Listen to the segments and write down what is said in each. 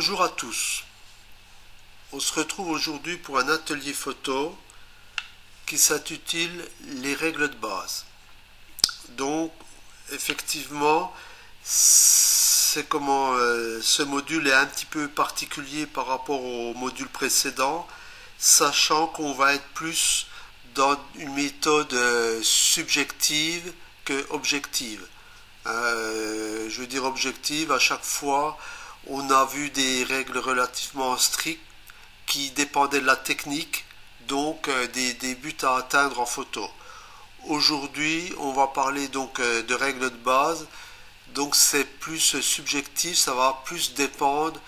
Bonjour à tous. On se retrouve aujourd'hui pour un atelier photo qui s'intitule Les règles de base. Donc, effectivement, ce module est un petit peu particulier par rapport au module précédent, sachant qu'on va être plus dans une méthode subjective que objective. Je veux dire objective, à chaque fois, on a vu des règles relativement strictes qui dépendaient de la technique, donc des buts à atteindre en photo. Aujourd'hui, on va parler donc de règles de base, donc c'est plus subjectif, ça va plus dépendre,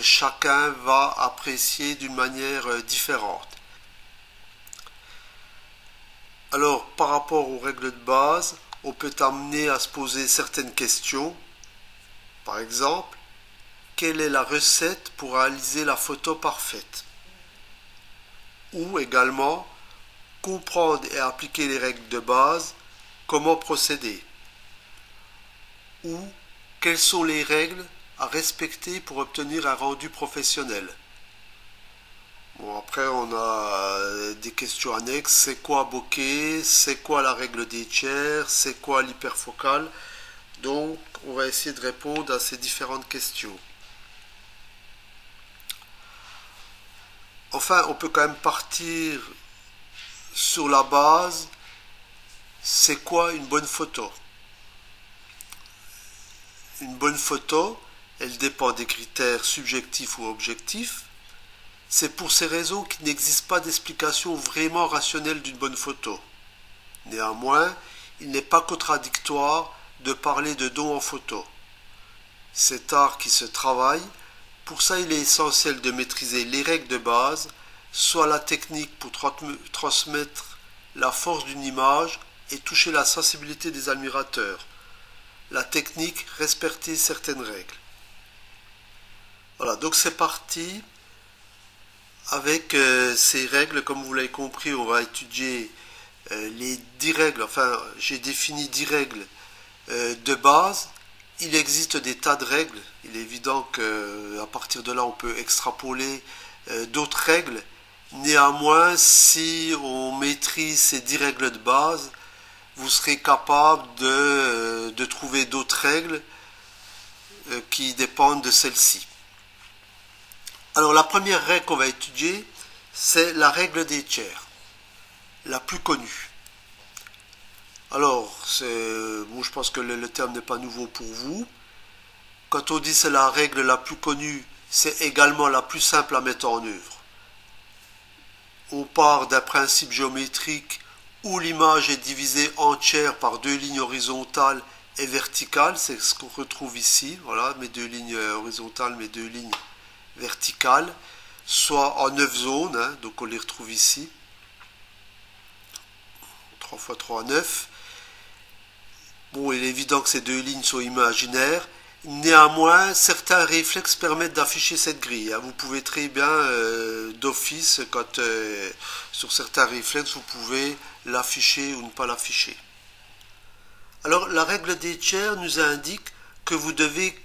chacun va apprécier d'une manière différente. Alors, par rapport aux règles de base, on peut amener à se poser certaines questions. Par exemple, quelle est la recette pour réaliser la photo parfaite? Ou également, comprendre et appliquer les règles de base, comment procéder? Ou quelles sont les règles à respecter pour obtenir un rendu professionnel? Bon, après, on a des questions annexes. C'est quoi bokeh? C'est quoi la règle des tiers? C'est quoi l'hyperfocal? Donc, on va essayer de répondre à ces différentes questions. Enfin, on peut quand même partir sur la base. C'est quoi une bonne photo? Une bonne photo, elle dépend des critères subjectifs ou objectifs. C'est pour ces raisons qu'il n'existe pas d'explication vraiment rationnelle d'une bonne photo. Néanmoins, il n'est pas contradictoire de parler de don en photo. C'est art qui se travaille. Pour ça, il est essentiel de maîtriser les règles de base, soit la technique pour transmettre la force d'une image et toucher la sensibilité des admirateurs. La technique, respecter certaines règles. Voilà, donc c'est parti. Avec ces règles, comme vous l'avez compris, on va étudier les 10 règles. Enfin, j'ai défini 10 règles de base. Il existe des tas de règles. Il est évident qu'à partir de là, on peut extrapoler d'autres règles. Néanmoins, si on maîtrise ces 10 règles de base, vous serez capable de trouver d'autres règles qui dépendent de celles-ci. Alors, la première règle qu'on va étudier, c'est la règle des tiers, la plus connue. Alors, bon, je pense que le terme n'est pas nouveau pour vous. Quand on dit c'est la règle la plus connue, c'est également la plus simple à mettre en œuvre. On part d'un principe géométrique où l'image est divisée en tiers par deux lignes horizontales et verticales. C'est ce qu'on retrouve ici. Voilà, mes deux lignes horizontales, mes deux lignes verticales, soit en 9 zones, hein, donc on les retrouve ici. 3 x 3, 9. Bon, il est évident que ces deux lignes sont imaginaires. Néanmoins, certains réflexes permettent d'afficher cette grille. Hein. Vous pouvez très bien, d'office, sur certains réflexes, vous pouvez l'afficher ou ne pas l'afficher. Alors, la règle des tiers nous indique que vous devez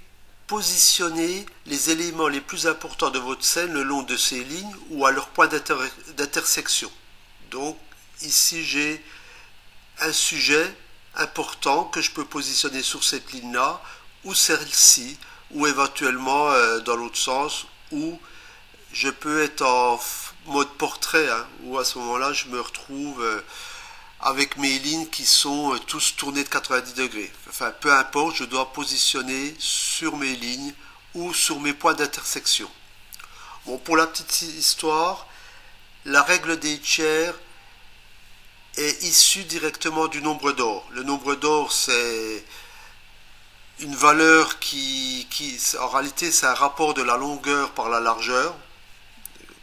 positionner les éléments les plus importants de votre scène le long de ces lignes ou à leur point d'intersection. Donc, ici, j'ai un sujet important que je peux positionner sur cette ligne-là, ou celle-ci, ou éventuellement dans l'autre sens, où je peux être en mode portrait, hein, où à ce moment-là, je me retrouve avec mes lignes qui sont tous tournées de 90 degrés. Enfin, peu importe, je dois positionner sur mes lignes ou sur mes points d'intersection. Bon, pour la petite histoire, la règle des tiers est issue directement du nombre d'or. Le nombre d'or, c'est une valeur en réalité, c'est un rapport de la longueur par la largeur,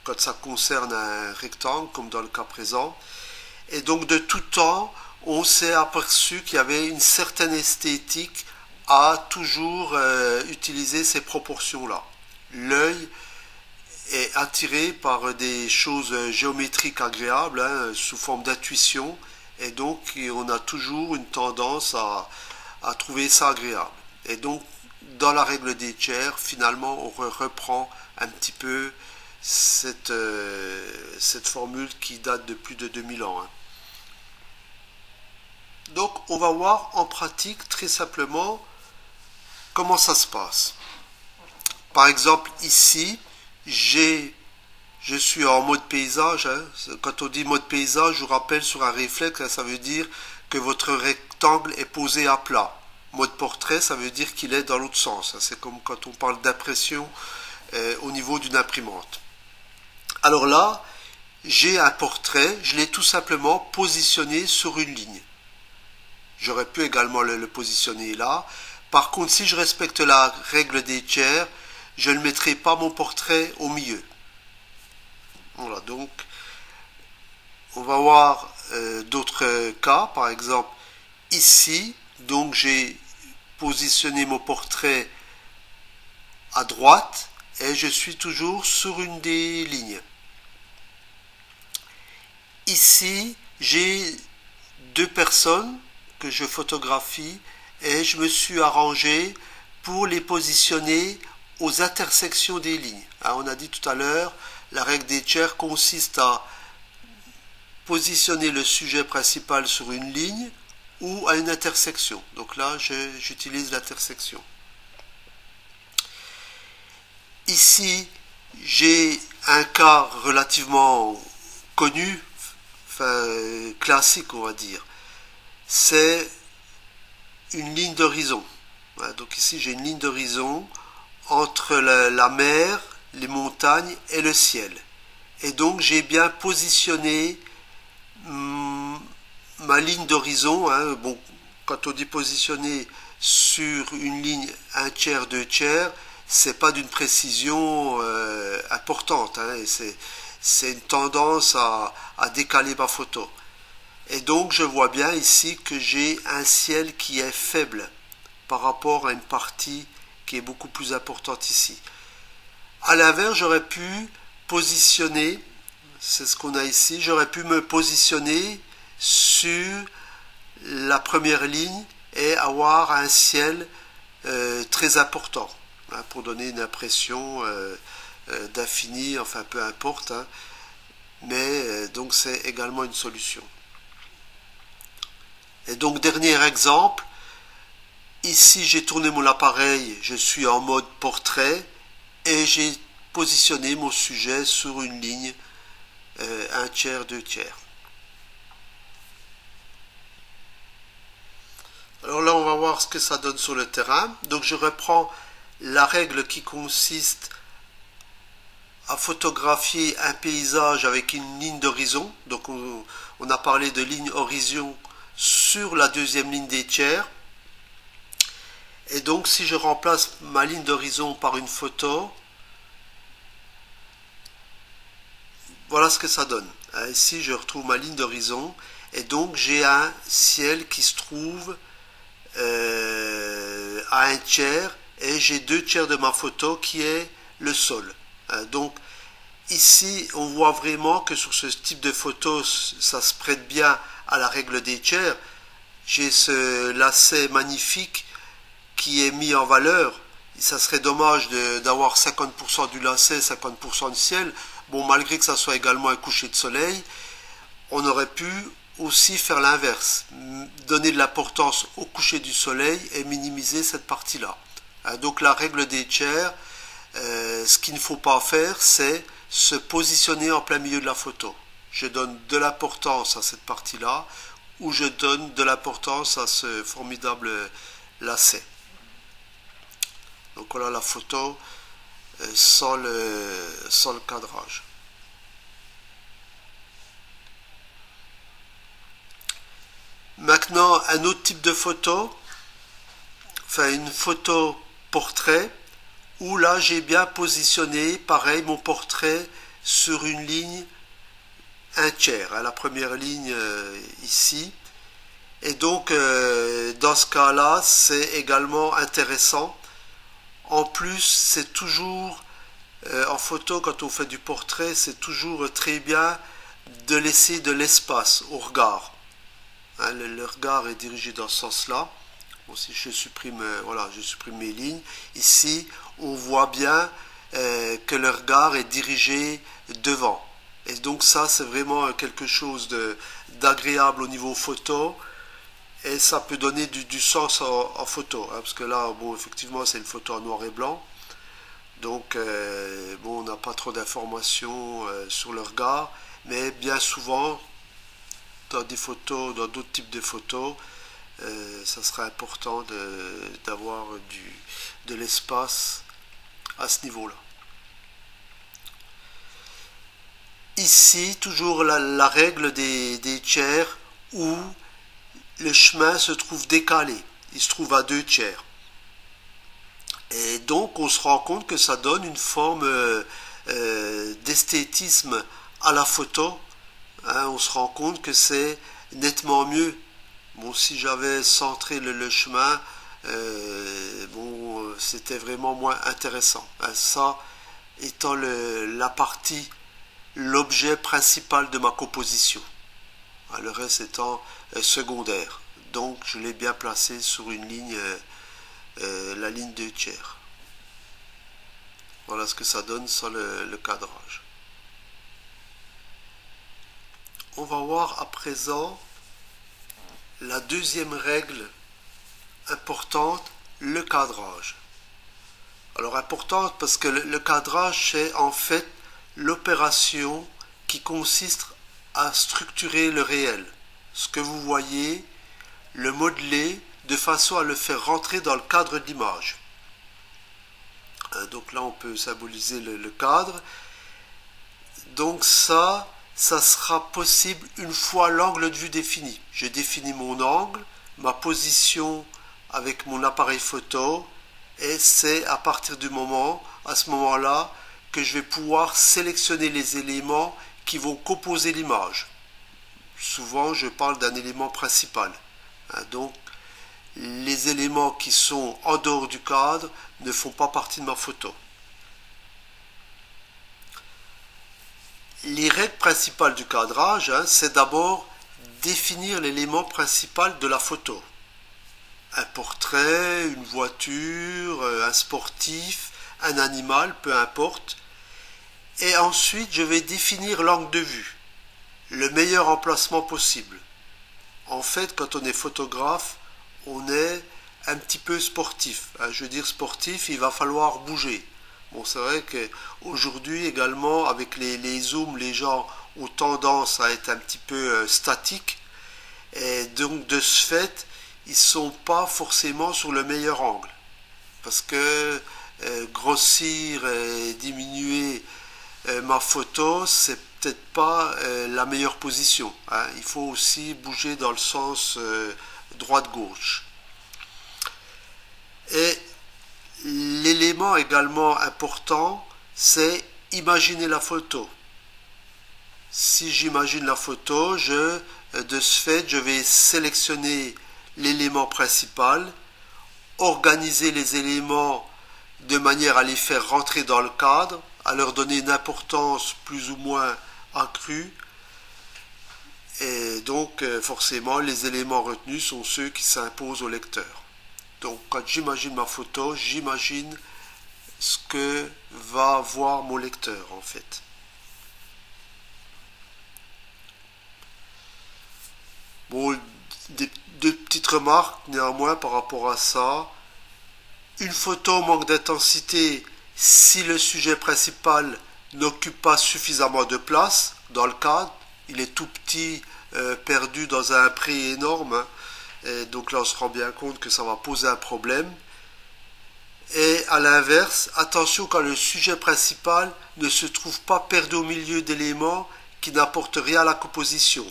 quand ça concerne un rectangle, comme dans le cas présent. Et donc, de tout temps, on s'est aperçu qu'il y avait une certaine esthétique à toujours utiliser ces proportions-là. L'œil est attiré par des choses géométriques agréables, hein, sous forme d'intuition, et donc on a toujours une tendance à trouver ça agréable. Et donc, dans la règle des tiers, finalement, on reprend un petit peu cette formule qui date de plus de 2000 ans. Hein. Donc, on va voir en pratique, très simplement, comment ça se passe. Par exemple, ici, je suis en mode paysage. Hein. Quand on dit mode paysage, je vous rappelle sur un réflexe, hein, ça veut dire que votre rectangle est posé à plat. Mode portrait, ça veut dire qu'il est dans l'autre sens. Hein. C'est comme quand on parle d'impression au niveau d'une imprimante. Alors là, j'ai un portrait, je l'ai tout simplement positionné sur une ligne. J'aurais pu également le positionner là. Par contre, si je respecte la règle des tiers, je ne mettrai pas mon portrait au milieu. Voilà, donc on va voir d'autres cas. Par exemple, ici, donc j'ai positionné mon portrait à droite et je suis toujours sur une des lignes. Ici, j'ai deux personnes que je photographie et je me suis arrangé pour les positionner aux intersections des lignes. Hein, on a dit tout à l'heure, la règle des tiers consiste à positionner le sujet principal sur une ligne ou à une intersection. Donc là, j'utilise l'intersection. Ici, j'ai un cas relativement connu, enfin classique on va dire. C'est une ligne d'horizon. Donc ici, j'ai une ligne d'horizon entre la mer, les montagnes et le ciel. Et donc, j'ai bien positionné ma ligne d'horizon. Hein. Bon, quand on dit positionner sur une ligne 1/3, 2/3, c'est pas d'une précision importante. Hein, et c'est une tendance à décaler ma photo. Et donc, je vois bien ici que j'ai un ciel qui est faible par rapport à une partie qui est beaucoup plus importante ici. À l'inverse, j'aurais pu positionner, c'est ce qu'on a ici, j'aurais pu me positionner sur la première ligne et avoir un ciel très important, hein, pour donner une impression d'infini, enfin peu importe, hein, mais donc c'est également une solution. Et donc dernier exemple, ici j'ai tourné mon appareil, je suis en mode portrait et j'ai positionné mon sujet sur une ligne 1/3, 2/3. Alors là on va voir ce que ça donne sur le terrain. Donc je reprends la règle qui consiste à photographier un paysage avec une ligne d'horizon. Donc on a parlé de ligne horizon sur la deuxième ligne des tiers. Et donc si je remplace ma ligne d'horizon par une photo, voilà ce que ça donne. Ici je retrouve ma ligne d'horizon et donc j'ai un ciel qui se trouve à 1/3 et j'ai 2/3 de ma photo qui est le sol. Donc ici on voit vraiment que sur ce type de photo ça se prête bien à la règle des tiers. J'ai ce lacet magnifique qui est mis en valeur. Ça serait dommage d'avoir 50% du lacet, 50% du ciel. Bon, malgré que ça soit également un coucher de soleil, on aurait pu aussi faire l'inverse, donner de l'importance au coucher du soleil et minimiser cette partie-là. Donc la règle des tiers, ce qu'il ne faut pas faire, c'est se positionner en plein milieu de la photo. Je donne de l'importance à cette partie-là, ou je donne de l'importance à ce formidable lacet. Donc voilà la photo sans le cadrage. Maintenant, un autre type de photo, enfin une photo portrait, où là j'ai bien positionné, pareil, mon portrait sur une ligne 1/3, la première ligne ici. Et donc, dans ce cas-là, c'est également intéressant. En plus, c'est toujours, en photo, quand on fait du portrait, c'est toujours très bien de laisser de l'espace au regard. Hein, le regard est dirigé dans ce sens-là. Bon, si je supprime, voilà, je supprime mes lignes. Ici, on voit bien que le regard est dirigé devant. Et donc ça, c'est vraiment quelque chose d'agréable au niveau photo. Et ça peut donner du sens en photo. Hein, parce que là, bon, effectivement, c'est une photo en noir et blanc. Donc, bon, on n'a pas trop d'informations sur le regard. Mais bien souvent, dans des photos, dans d'autres types de photos, ça sera important d'avoir de l'espace à ce niveau-là. Ici, toujours la règle des tiers où le chemin se trouve décalé. Il se trouve à 2 tiers. Et donc, on se rend compte que ça donne une forme d'esthétisme à la photo. Hein, on se rend compte que c'est nettement mieux. Bon, si j'avais centré le chemin, bon, c'était vraiment moins intéressant. Hein, ça étant la partie, l'objet principal de ma composition. Hein, le reste étant secondaire. Donc, je l'ai bien placé sur une ligne, la ligne 2 tiers. Voilà ce que ça donne sans le cadrage. On va voir à présent la deuxième règle importante, le cadrage. Alors importante parce que le cadrage, c'est en fait l'opération qui consiste à structurer le réel. Ce que vous voyez, le modeler de façon à le faire rentrer dans le cadre de l'image. Donc là, on peut symboliser le cadre. Donc ça sera possible une fois l'angle de vue défini. Je définis mon angle, ma position avec mon appareil photo, et c'est à partir du moment, à ce moment-là, que je vais pouvoir sélectionner les éléments qui vont composer l'image. Souvent, je parle d'un élément principal. Donc, les éléments qui sont en dehors du cadre ne font pas partie de ma photo. Les règles principales du cadrage, c'est d'abord définir l'élément principal de la photo. Un portrait, une voiture, un sportif, un animal, peu importe. Et ensuite, je vais définir l'angle de vue, le meilleur emplacement possible. En fait, quand on est photographe, on est un petit peu sportif. Je veux dire sportif, il va falloir bouger. Bon, c'est vrai qu'aujourd'hui également, avec les zooms, les gens ont tendance à être un petit peu statiques. Et donc, de ce fait, ils ne sont pas forcément sur le meilleur angle. Parce que grossir et diminuer ma photo, c'est peut-être pas la meilleure position. Il faut aussi bouger dans le sens droite-gauche. Et l'élément également important, c'est imaginer la photo. Si j'imagine la photo, de ce fait, je vais sélectionner l'élément principal, organiser les éléments de manière à les faire rentrer dans le cadre, à leur donner une importance plus ou moins accrue. Et donc, forcément, les éléments retenus sont ceux qui s'imposent au lecteur. Donc, quand j'imagine ma photo, j'imagine ce que va voir mon lecteur, en fait. Bon, deux petites remarques, néanmoins, par rapport à ça. Une photo manque d'intensité si le sujet principal n'occupe pas suffisamment de place dans le cadre. Il est tout petit, perdu dans un pré énorme. Et donc là, on se rend bien compte que ça va poser un problème. Et à l'inverse, attention quand le sujet principal ne se trouve pas perdu au milieu d'éléments qui n'apportent rien à la composition.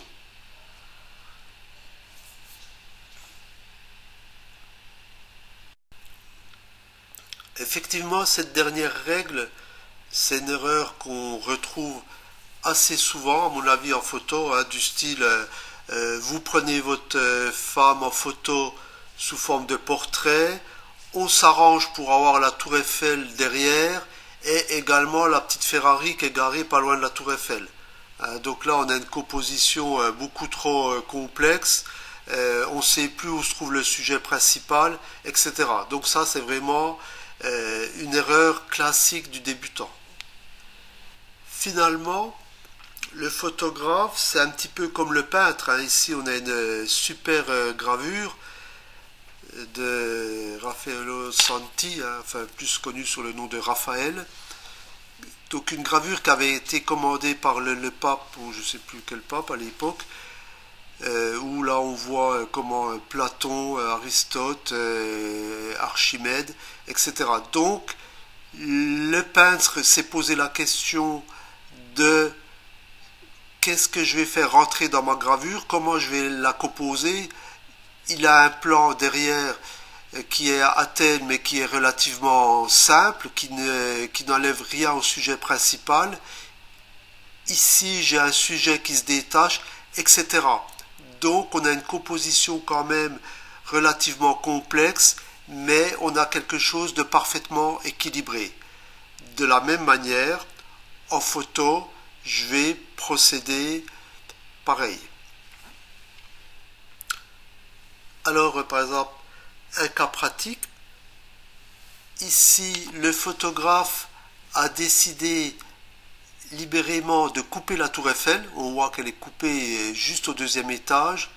Effectivement, cette dernière règle, c'est une erreur qu'on retrouve assez souvent, à mon avis, en photo, du style vous prenez votre femme en photo sous forme de portrait, on s'arrange pour avoir la tour Eiffel derrière et également la petite Ferrari qui est garée pas loin de la tour Eiffel. Donc là, on a une composition beaucoup trop complexe. on ne sait plus où se trouve le sujet principal, etc. Donc ça, c'est vraiment une erreur classique du débutant. Finalement, le photographe, c'est un petit peu comme le peintre, hein. Ici, on a une super gravure de Raffaello Santi, hein, enfin plus connu sous le nom de Raphaël. Donc une gravure qui avait été commandée par le pape, ou je ne sais plus quel pape à l'époque, où là on voit comment Platon, Aristote, Archimède, etc. Donc le peintre s'est posé la question de qu'est-ce que je vais faire rentrer dans ma gravure, comment je vais la composer. Il a un plan derrière qui est à thème mais qui est relativement simple, qui n'enlève rien au sujet principal. Ici j'ai un sujet qui se détache, etc. Donc on a une composition quand même relativement complexe, mais on a quelque chose de parfaitement équilibré. De la même manière, en photo, je vais procéder pareil. Alors, par exemple, un cas pratique. Ici, le photographe a décidé libérément de couper la tour Eiffel. On voit qu'elle est coupée juste au deuxième étage.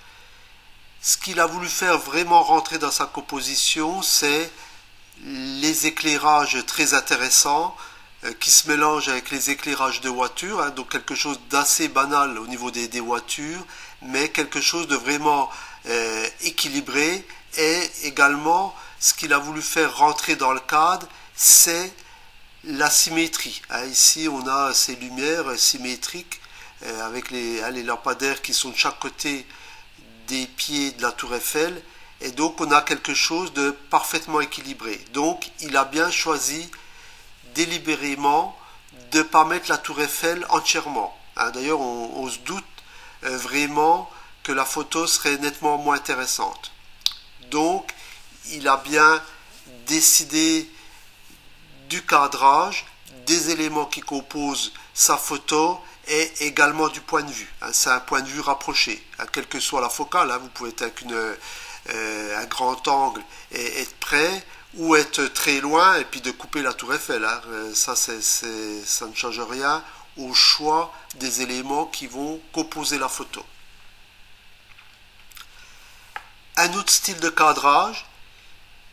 Ce qu'il a voulu faire vraiment rentrer dans sa composition, c'est les éclairages très intéressants qui se mélangent avec les éclairages de voitures, hein, donc quelque chose d'assez banal au niveau des voitures, mais quelque chose de vraiment équilibré. Et également, ce qu'il a voulu faire rentrer dans le cadre, c'est la symétrie. Hein, ici, on a ces lumières symétriques avec les lampadaires qui sont de chaque côté des pieds de la tour Eiffel, et donc on a quelque chose de parfaitement équilibré. Donc il a bien choisi délibérément de ne pas mettre la tour Eiffel entièrement. Hein, d'ailleurs on se doute vraiment que la photo serait nettement moins intéressante. Donc il a bien décidé du cadrage, des éléments qui composent sa photo, et également du point de vue. Hein, c'est un point de vue rapproché, hein, quelle que soit la focale. Hein, vous pouvez être avec un grand angle et être près, ou être très loin et puis de couper la tour Eiffel. Hein. Ça ne change rien au choix des éléments qui vont composer la photo. Un autre style de cadrage.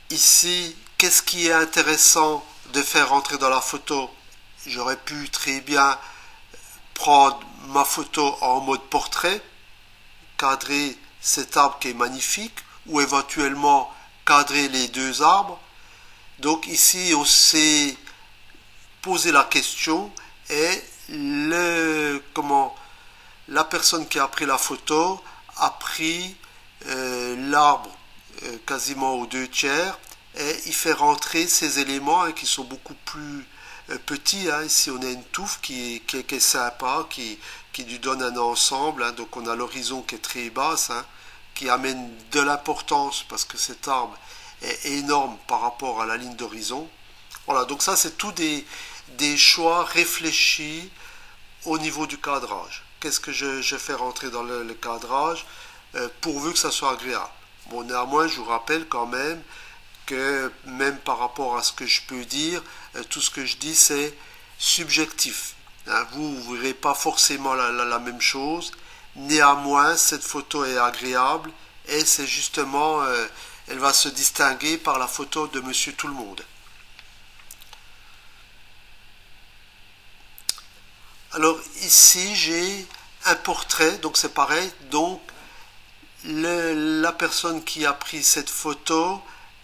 Ici, qu'est-ce qui est intéressant de faire rentrer dans la photo? J'aurais pu très bien prendre ma photo en mode portrait, cadrer cet arbre qui est magnifique, ou éventuellement cadrer les deux arbres. Donc ici on s'est posé la question, et la personne qui a pris la photo a pris l'arbre quasiment aux 2/3, et il fait rentrer ces éléments hein, qui sont beaucoup plus petit. Hein. Ici on a une touffe qui est sympa, qui lui donne un ensemble. Hein. Donc on a l'horizon qui est très basse, hein, qui amène de l'importance parce que cet arbre est énorme par rapport à la ligne d'horizon. Voilà, donc ça c'est tout des choix réfléchis au niveau du cadrage. Qu'est-ce que je fais rentrer dans le cadrage pourvu que ça soit agréable. Bon, néanmoins je vous rappelle quand même que même par rapport à ce que je peux dire, tout ce que je dis c'est subjectif. Hein, vous ne verrez pas forcément la même chose. Néanmoins, cette photo est agréable, et c'est justement, elle va se distinguer par la photo de Monsieur Tout-le-Monde. Alors ici j'ai un portrait, donc c'est pareil. Donc la personne qui a pris cette photo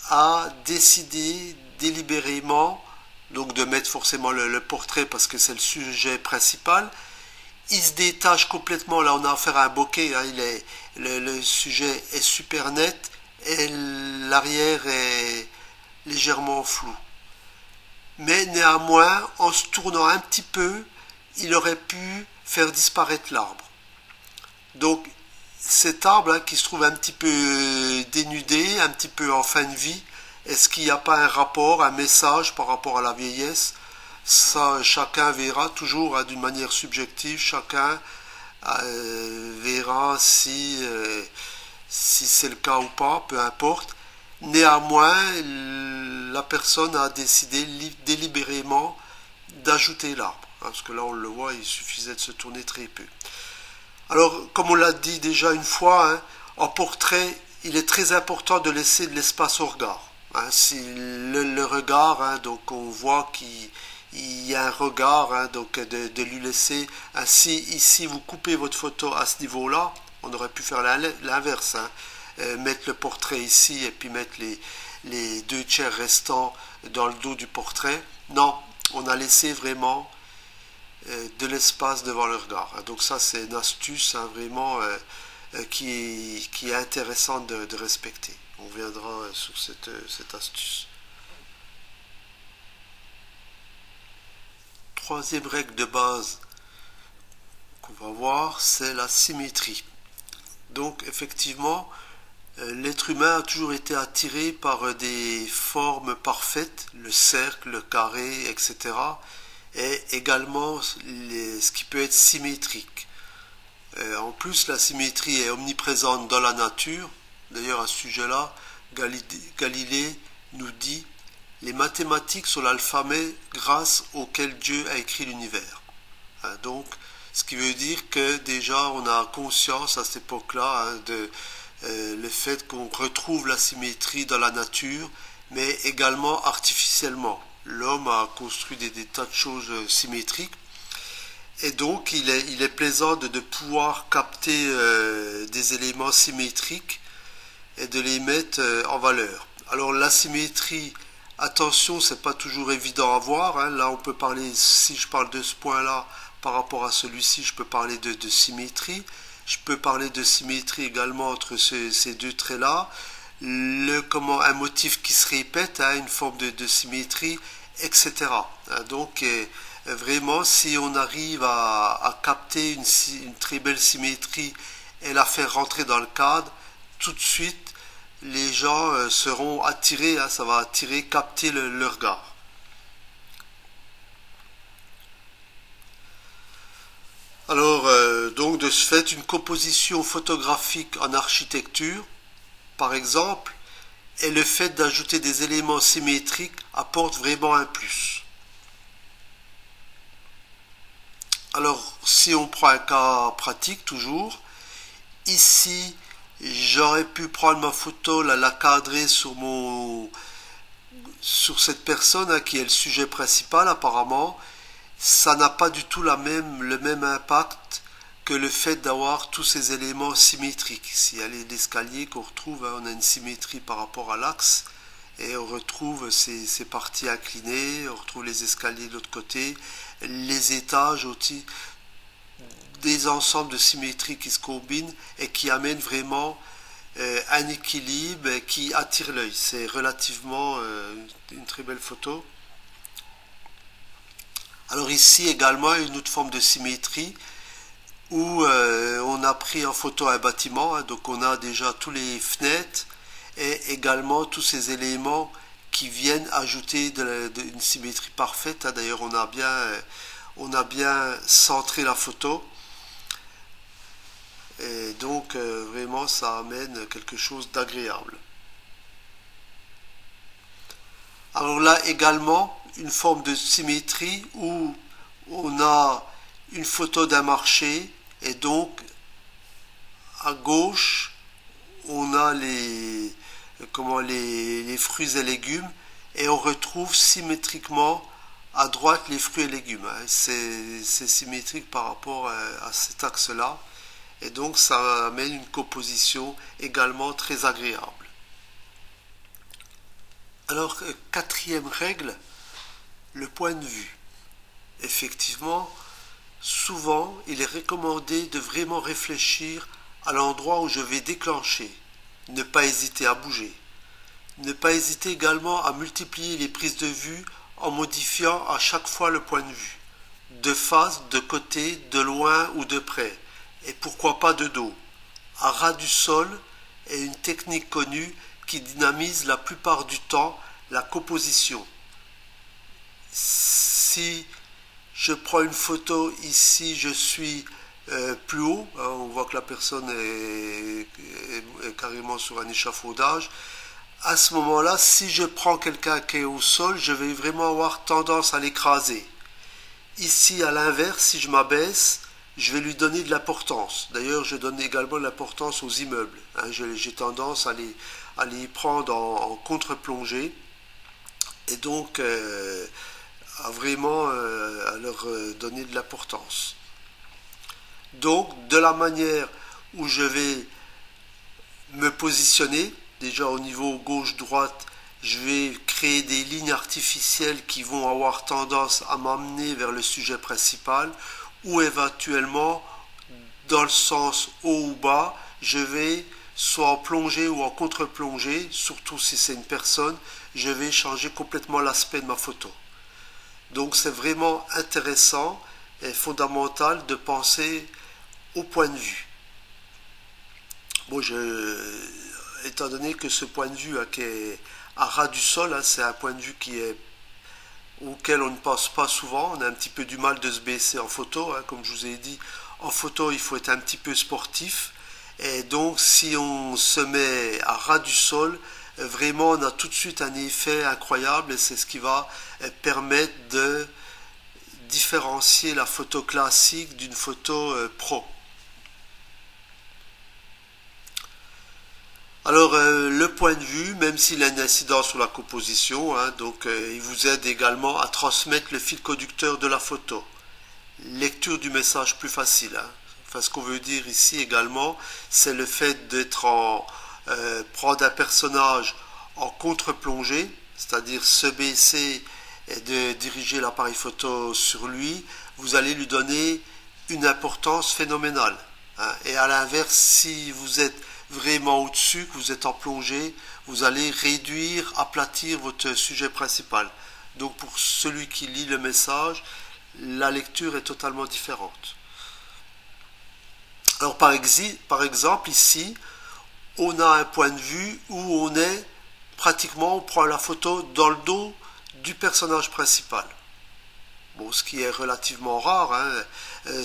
a décidé délibérément donc de mettre forcément le portrait parce que c'est le sujet principal. Il se détache complètement, là on a affaire à un bokeh, hein, le sujet est super net et l'arrière est légèrement flou. Mais néanmoins, en se tournant un petit peu, il aurait pu faire disparaître l'arbre. Donc cet arbre hein, qui se trouve un petit peu dénudé, un petit peu en fin de vie, est-ce qu'il n'y a pas un rapport, un message par rapport à la vieillesse? Ça, chacun verra toujours hein, d'une manière subjective, chacun verra si si c'est le cas ou pas, peu importe. Néanmoins, la personne a décidé délibérément d'ajouter l'arbre. Parce que là, on le voit, il suffisait de se tourner très peu. Alors, comme on l'a dit déjà une fois, hein, en portrait, il est très important de laisser de l'espace au regard. Hein, si le regard, hein, donc on voit qu'il y a un regard, hein, donc de lui laisser. Ainsi, ici, vous coupez votre photo à ce niveau-là. On aurait pu faire l'inverse, hein, mettre le portrait ici et puis mettre les 2 tiers restants dans le dos du portrait. Non, on a laissé vraiment de l'espace devant le regard. Donc ça, c'est une astuce, hein, vraiment qui est intéressante de respecter. On viendra sur cette astuce. Troisième règle de base qu'on va voir, c'est la symétrie. Donc effectivement, l'être humain a toujours été attiré par des formes parfaites, le cercle, le carré, etc. Et également ce qui peut être symétrique. En plus, la symétrie est omniprésente dans la nature. D'ailleurs, à ce sujet-là, Galilée nous dit « Les mathématiques sont l'alphabet grâce auquel Dieu a écrit l'univers ». Donc, ce qui veut dire que déjà, on a conscience à cette époque-là, hein, de le fait qu'on retrouve la symétrie dans la nature, mais également artificiellement. L'homme a construit des tas de choses symétriques. Et donc, il est plaisant de pouvoir capter des éléments symétriques et de les mettre en valeur. Alors, la symétrie, attention, c'est pas toujours évident à voir. Hein. Là, on peut parler, si je parle de ce point-là, par rapport à celui-ci, je peux parler de symétrie. Je peux parler de symétrie également entre ces 2 traits-là. Un motif qui se répète, hein, une forme de symétrie, etc. Donc, vraiment, si on arrive à capter une très belle symétrie et la faire rentrer dans le cadre, tout de suite, les gens seront attirés, hein, ça va attirer, capter le regard. Alors, donc de ce fait, une composition photographique en architecture, par exemple, et le fait d'ajouter des éléments symétriques apporte vraiment un plus. Alors, si on prend un cas pratique toujours, ici, j'aurais pu prendre ma photo, la cadrer sur cette personne, hein, qui est le sujet principal apparemment. Ça n'a pas du tout le même impact que le fait d'avoir tous ces éléments symétriques. S'il y a l'escalier qu'on retrouve, hein, on a une symétrie par rapport à l'axe, et on retrouve ces parties inclinées, on retrouve les escaliers de l'autre côté, les étages aussi, des ensembles de symétries qui se combinent et qui amènent vraiment un équilibre et qui attire l'œil. C'est relativement une très belle photo. Alors ici également une autre forme de symétrie où on a pris en photo un bâtiment, hein, donc on a déjà tous les fenêtres et également tous ces éléments qui viennent ajouter une symétrie parfaite. Hein. D'ailleurs on a bien centré la photo et donc vraiment ça amène quelque chose d'agréable. Alors là également une forme de symétrie où on a une photo d'un marché et donc à gauche on a les fruits et légumes et on retrouve symétriquement à droite les fruits et légumes. C'est symétrique par rapport à cet axe-là et donc ça amène une composition également très agréable. Alors, quatrième règle, le point de vue. Effectivement, souvent, il est recommandé de vraiment réfléchir à l'endroit où je vais déclencher. Ne pas hésiter à bouger. Ne pas hésiter également à multiplier les prises de vue en modifiant à chaque fois le point de vue. De face, de côté, de loin ou de près. Et pourquoi pas de dos. À ras du sol est une technique connue qui dynamise la plupart du temps la composition. Si je prends une photo ici, je suis plus haut, hein, on voit que la personne est carrément sur un échafaudage. À ce moment-là, si je prends quelqu'un qui est au sol, je vais vraiment avoir tendance à l'écraser. Ici, à l'inverse, si je m'abaisse, je vais lui donner de l'importance. D'ailleurs, je donne également de l'importance aux immeubles. Hein. J'ai tendance à les prendre en contre-plongée et donc à vraiment à leur donner de l'importance. Donc, de la manière où je vais me positionner, déjà au niveau gauche-droite, je vais créer des lignes artificielles qui vont avoir tendance à m'amener vers le sujet principal, ou éventuellement, dans le sens haut ou bas, je vais soit en plongée ou en contre-plongée, surtout si c'est une personne, je vais changer complètement l'aspect de ma photo. Donc c'est vraiment intéressant et fondamental de penser au point de vue. Bon, étant donné que ce point de vue qui est à ras du sol, hein, c'est un point de vue auquel on ne pense pas souvent, on a un petit peu du mal de se baisser en photo, hein, comme je vous ai dit, en photo il faut être un petit peu sportif, et donc si on se met à ras du sol, vraiment on a tout de suite un effet incroyable, et c'est ce qui va permettre de différencier la photo classique d'une photo pro. Alors le point de vue, même s'il a une incidence sur la composition, hein, donc il vous aide également à transmettre le fil conducteur de la photo. Lecture du message plus facile. Hein. Enfin, ce qu'on veut dire ici également, c'est le fait prendre un personnage en contre-plongée, c'est-à-dire se baisser et de diriger l'appareil photo sur lui. Vous allez lui donner une importance phénoménale. Hein. Et à l'inverse, si vous êtes vraiment au-dessus, que vous êtes en plongée, vous allez réduire, aplatir votre sujet principal. Donc pour celui qui lit le message, la lecture est totalement différente. Alors par exemple ici, on a un point de vue où on prend la photo dans le dos du personnage principal. Bon, ce qui est relativement rare, hein.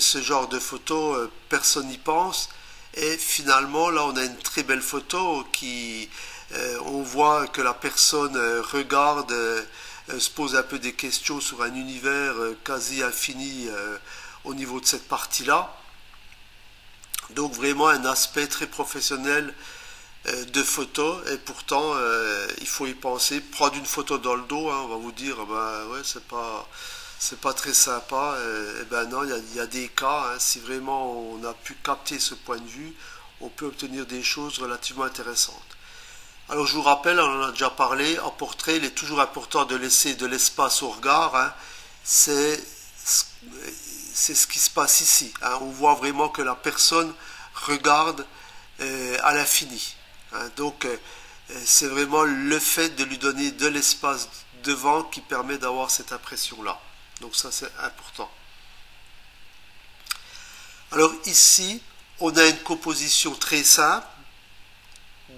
Ce genre de photo, personne n'y pense. Et finalement, là, on a une très belle photo on voit que la personne regarde, se pose un peu des questions sur un univers quasi infini au niveau de cette partie-là. Donc vraiment un aspect très professionnel de photo, et pourtant il faut y penser. Prendre une photo dans le dos, hein, on va vous dire, ben ouais, c'est pas très sympa. Et ben non, il y a des cas, hein, si vraiment on a pu capter ce point de vue, on peut obtenir des choses relativement intéressantes. Alors je vous rappelle, on en a déjà parlé, en portrait, il est toujours important de laisser de l'espace au regard. Hein. C'est ce qui se passe ici. Hein. On voit vraiment que la personne regarde à l'infini. Hein. Donc c'est vraiment le fait de lui donner de l'espace devant qui permet d'avoir cette impression-là. Donc ça c'est important. Alors ici, on a une composition très simple,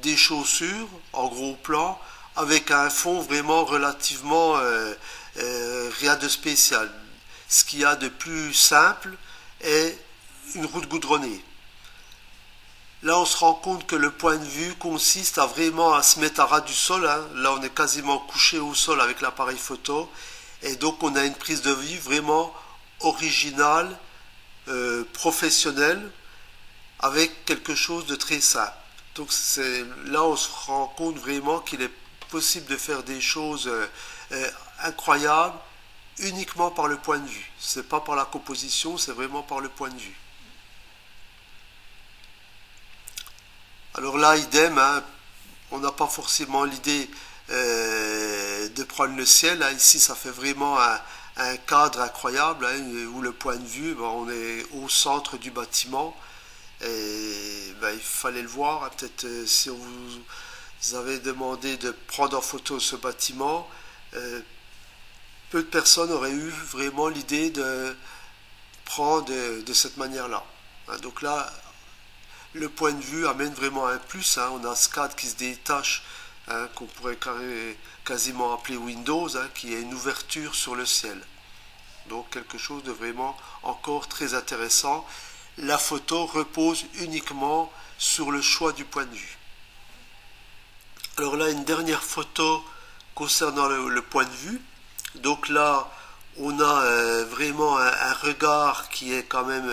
des chaussures en gros plan, avec un fond vraiment relativement rien de spécial. Ce qu'il y a de plus simple est une route goudronnée. Là, on se rend compte que le point de vue consiste à se mettre à ras du sol. Hein. Là, on est quasiment couché au sol avec l'appareil photo. Et donc, on a une prise de vue vraiment originale, professionnelle, avec quelque chose de très simple. Donc, là, on se rend compte vraiment qu'il est possible de faire des choses incroyables uniquement par le point de vue. Ce n'est pas par la composition, c'est vraiment par le point de vue. Alors là, idem, hein, on n'a pas forcément l'idée de prendre le ciel. Hein. Ici, ça fait vraiment un cadre incroyable, hein, où le point de vue, ben, on est au centre du bâtiment. Et ben, il fallait le voir. Hein. Peut-être si on vous avait demandé de prendre en photo ce bâtiment, peu de personnes auraient eu vraiment l'idée de prendre de cette manière-là. Hein. Donc là, le point de vue amène vraiment un plus. Hein. On a ce cadre qui se détache, hein, qu'on pourrait quasiment appeler Windows, hein, qui est une ouverture sur le ciel. Donc quelque chose de vraiment encore très intéressant. la photo repose uniquement sur le choix du point de vue. Alors là, une dernière photo concernant le point de vue. Donc là, on a vraiment un regard qui est quand même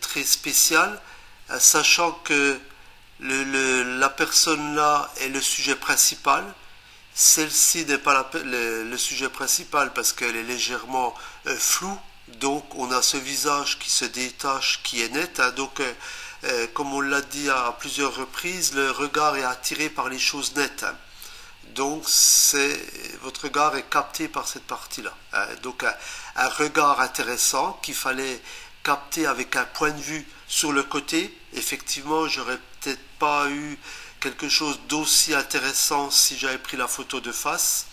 très spécial, sachant que la personne là est le sujet principal. Celle-ci n'est pas le sujet principal parce qu'elle est légèrement floue. Donc on a ce visage qui se détache, qui est net. Hein. Donc comme on l'a dit à plusieurs reprises, le regard est attiré par les choses nettes. Hein. Donc votre regard est capté par cette partie-là. Hein. Donc un regard intéressant qu'il fallait capter avec un point de vue sur le côté. Effectivement, j'aurais peut-être pas eu quelque chose d'aussi intéressant si j'avais pris la photo de face.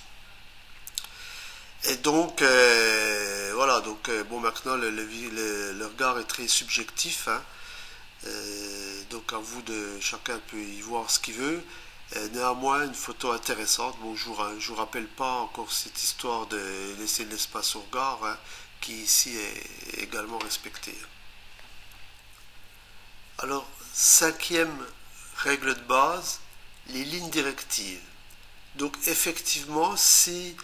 Et donc voilà, donc bon, maintenant le regard est très subjectif. Hein. Donc à vous chacun peut y voir ce qu'il veut. Néanmoins, une photo intéressante. Bon, je vous rappelle pas encore cette histoire de laisser de l'espace au regard, hein, qui ici est également respectée. Alors, cinquième règle de base, les lignes directives. Donc effectivement, si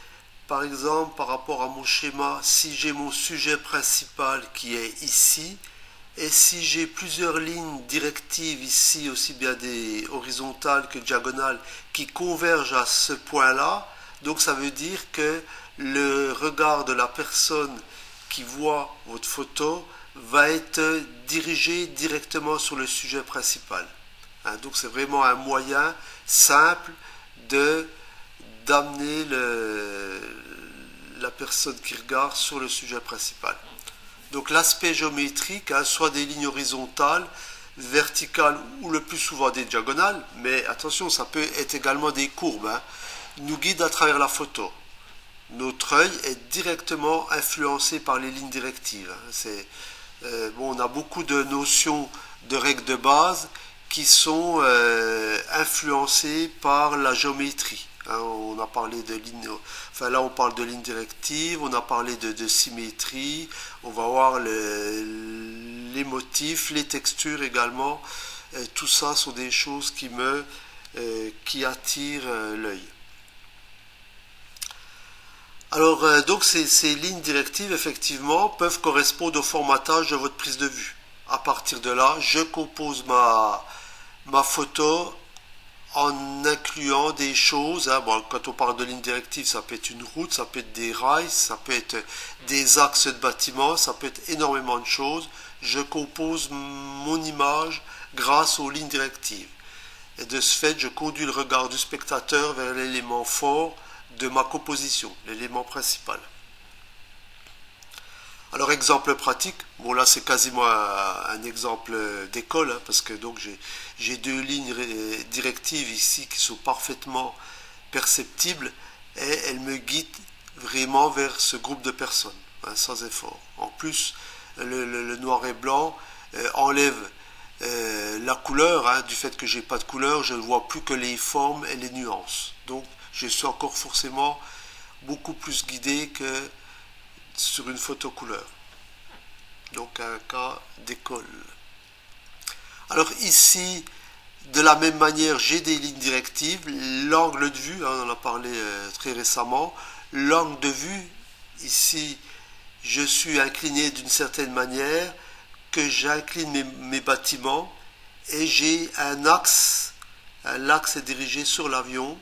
par exemple par rapport à mon schéma, si j'ai mon sujet principal qui est ici, et si j'ai plusieurs lignes directives ici, aussi bien des horizontales que diagonales, qui convergent à ce point-là, donc ça veut dire que le regard de la personne qui voit votre photo va être dirigé directement sur le sujet principal. Hein, donc c'est vraiment un moyen simple d'amener la personne qui regarde sur le sujet principal. Donc l'aspect géométrique, hein, soit des lignes horizontales, verticales ou le plus souvent des diagonales, mais attention, ça peut être également des courbes, hein, nous guide à travers la photo. Notre œil est directement influencé par les lignes directives. Hein. Bon, on a beaucoup de notions de règles de base qui sont influencées par la géométrie. Hein, on a parlé de lignes, enfin là on parle de lignes directives, on a parlé de symétrie, on va voir les motifs, les textures également. Tout ça sont des choses qui attirent l'œil. Alors donc ces lignes directives effectivement peuvent correspondre au formatage de votre prise de vue. À partir de là, je compose ma photo en incluant des choses. Hein. Bon, quand on parle de ligne directive, ça peut être une route, ça peut être des rails, ça peut être des axes de bâtiments, ça peut être énormément de choses. Je compose mon image grâce aux lignes directives. Et de ce fait, je conduis le regard du spectateur vers l'élément fort de ma composition, l'élément principal. Alors exemple pratique, bon là c'est quasiment un exemple d'école, hein, parce que donc j'ai deux lignes directives ici qui sont parfaitement perceptibles et elles me guident vraiment vers ce groupe de personnes, hein, sans effort. En plus, le noir et blanc enlève la couleur, hein, du fait que j'ai pas de couleur, je ne vois plus que les formes et les nuances. Donc je suis encore forcément beaucoup plus guidé que sur une photo couleur. Donc un cas d'école. Alors ici, de la même manière, j'ai des lignes directives. L'angle de vue, hein, on en a parlé très récemment. L'angle de vue, ici, je suis incliné d'une certaine manière, que j'incline mes bâtiments, et j'ai un axe. L'axe est dirigé sur l'avion.